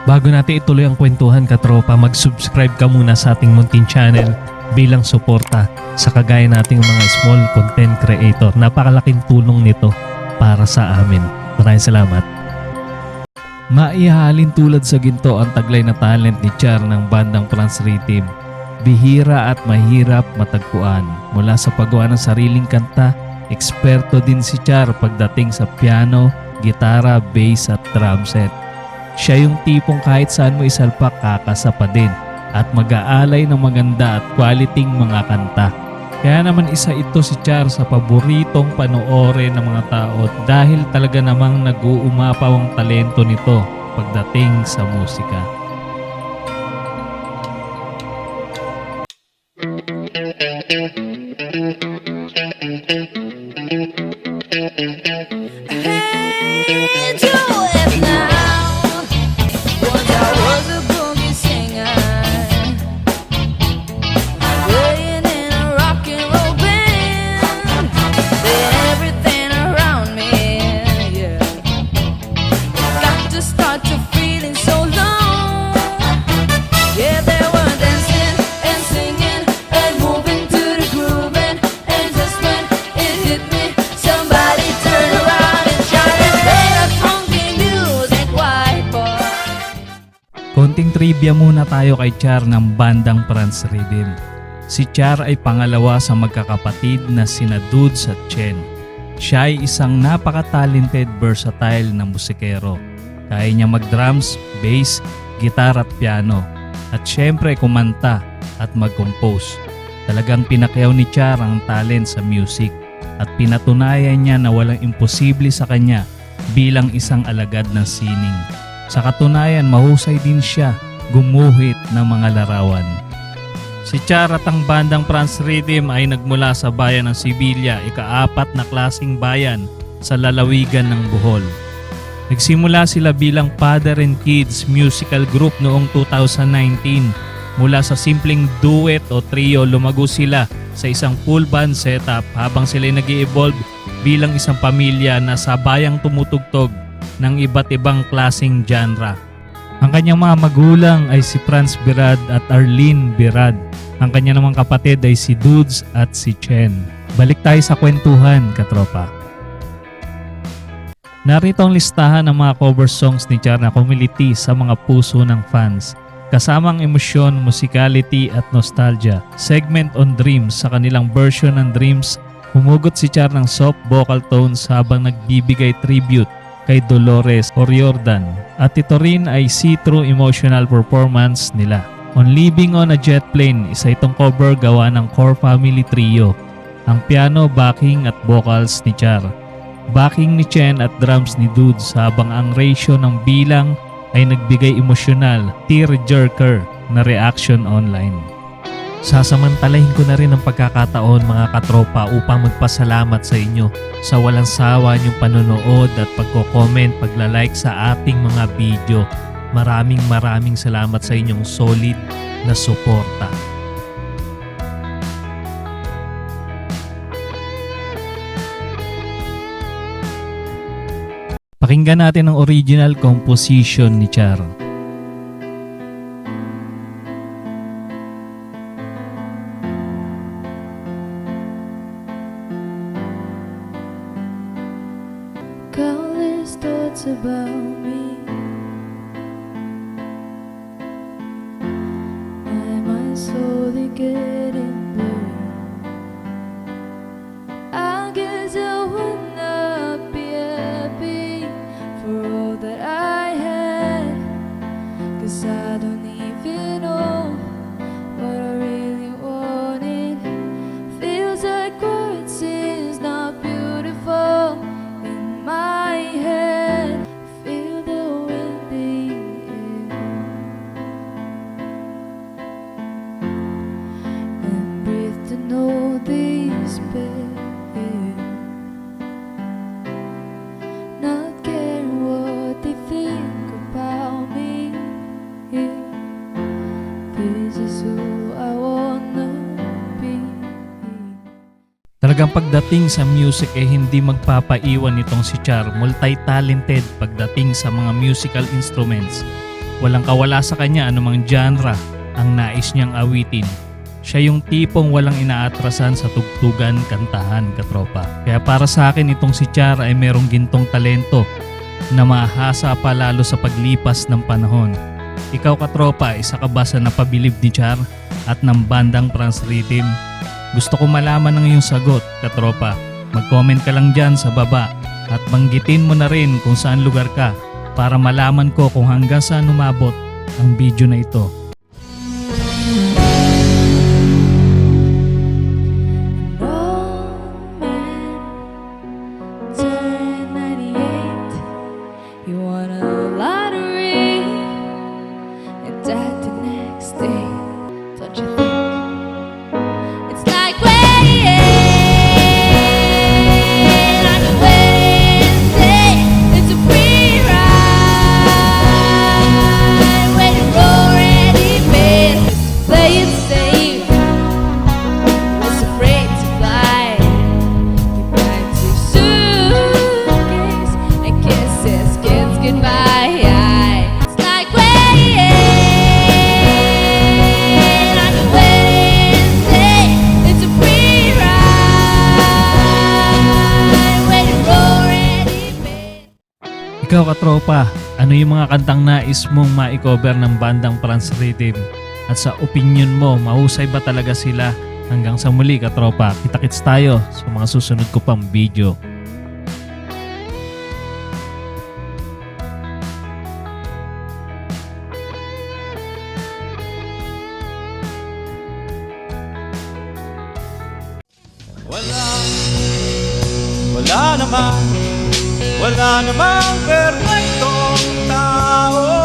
Bago natin ituloy ang kwentuhan, katropa, mag-subscribe ka muna sa ating munting channel bilang suporta sa kagaya nating mga small content creator. Napakalaking tulong nito para sa amin. Maraming salamat. Maihalin tulad sa ginto ang taglay na talent ni Char ng bandang France Rhythm. Bihira at mahirap matagpuan. Mula sa paggawa ng sariling kanta, eksperto din si Char pagdating sa piano, gitara, bass at drum set. Siya yung tipong kahit saan mo isalpak kakasa pa din at mag-aalay ng maganda at quality mga kanta. Kaya naman isa ito si Char sa paboritong panoorin ng mga tao dahil talaga namang nag-uumapaw ang talento nito pagdating sa musika. Konting trivia muna tayo kay Char ng bandang France Rhythm. Si Char ay pangalawa sa magkakapatid na sina Dudes at Chen. Siya ay isang napaka-talented, versatile na musikero. Kaya niya mag-drums, bass, gitar at piano. At syempre kumanta at mag-compose. Talagang pinakyaw ni Char ang talent sa music at pinatunayan niya na walang imposible sa kanya bilang isang alagad ng sining. Sa katunayan, mahusay din siya gumuhit ng mga larawan. Si Char at ang bandang France Rhythm ay nagmula sa bayan ng Sibilya, ika-4 na klaseng bayan sa lalawigan ng Bohol. Nagsimula sila bilang Father and Kids musical group noong 2019. Mula sa simpleng duet o trio, lumago sila sa isang full band setup habang sila nag-i-evolve bilang isang pamilya na sabayang tumutugtog ng iba't ibang klaseng genre. Ang kanyang mga magulang ay si Franz Birad at Arlene Birad. Ang kanya namang kapatid ay si Dudes at si Chen. Balik tayo sa kwentuhan, katropa. Narito ang listahan ng mga cover songs ni Char na kumiliti sa mga puso ng fans. Kasamang emosyon, musicality at nostalgia. Segment on Dreams, sa kanilang version ng Dreams, humugot si Char ng soft vocal tones habang nagbibigay tribute kay Dolores O'Riordan. At ito rin ay see-through emotional performance nila. On Living on a Jet Plane, isa itong cover gawa ng Core Family Trio. Ang piano, backing at vocals ni Char. Backing ni Chen at drums ni Dudes habang ang ratio ng bilang ay nagbigay emosyonal, tear-jerker na reaction online. Sasamantalahin ko na rin ang pagkakataon mga katropa upang magpasalamat sa inyo sa walang sawa niyong panonood at pagko-comment, pagla-like sa ating mga video. Maraming salamat sa inyong solid na suporta. Pakinggan natin ang original composition ni Char. Countless thoughts about me. My mind's slowly getting blurry. I guess I would not be happy for all that I had, 'cause I don't even know what I really wanted. Feels like words is not beautiful in my head. Feel the wind in the air and breathe to know this pain. Not caring what they think about me. This is who I wanna be. Talagang pagdating sa music ay hindi magpapaiwan itong si Char. Multi-talented pagdating sa mga musical instruments. Walang kawala sa kanya anumang genre ang nais niyang awitin. Siya yung tipong walang inaatrasan sa tugtugan, kantahan, katropa. Kaya para sa akin itong si Char ay merong gintong talento na mahasa pa lalo sa paglipas ng panahon. Ikaw katropa, isa ka ba sa napabilib ni Char at ng bandang France Rhythm? Gusto ko malaman ang iyong sagot katropa. Mag-comment ka lang dyan sa baba at banggitin mo na rin kung saan lugar ka para malaman ko kung hanggang saan umabot ang video na ito. You won a lottery and died the next day. Don't you think it's like waiting on a Wednesday? It's a free ride when you're already paid. Play it safe, was afraid to fly. You packed your suitcase and kisses goodbye. It's like waiting on a Wednesday. It's a free ride when you're already paid. Ikaw katropa, ano yung mga kantang nais mong ma-cover ng bandang France Rhythm? At sa opinion mo, mahusay ba talaga sila? Hanggang sa muli katropa, kita-kits tayo sa mga susunod ko pang video. Wala namang perpektong tao.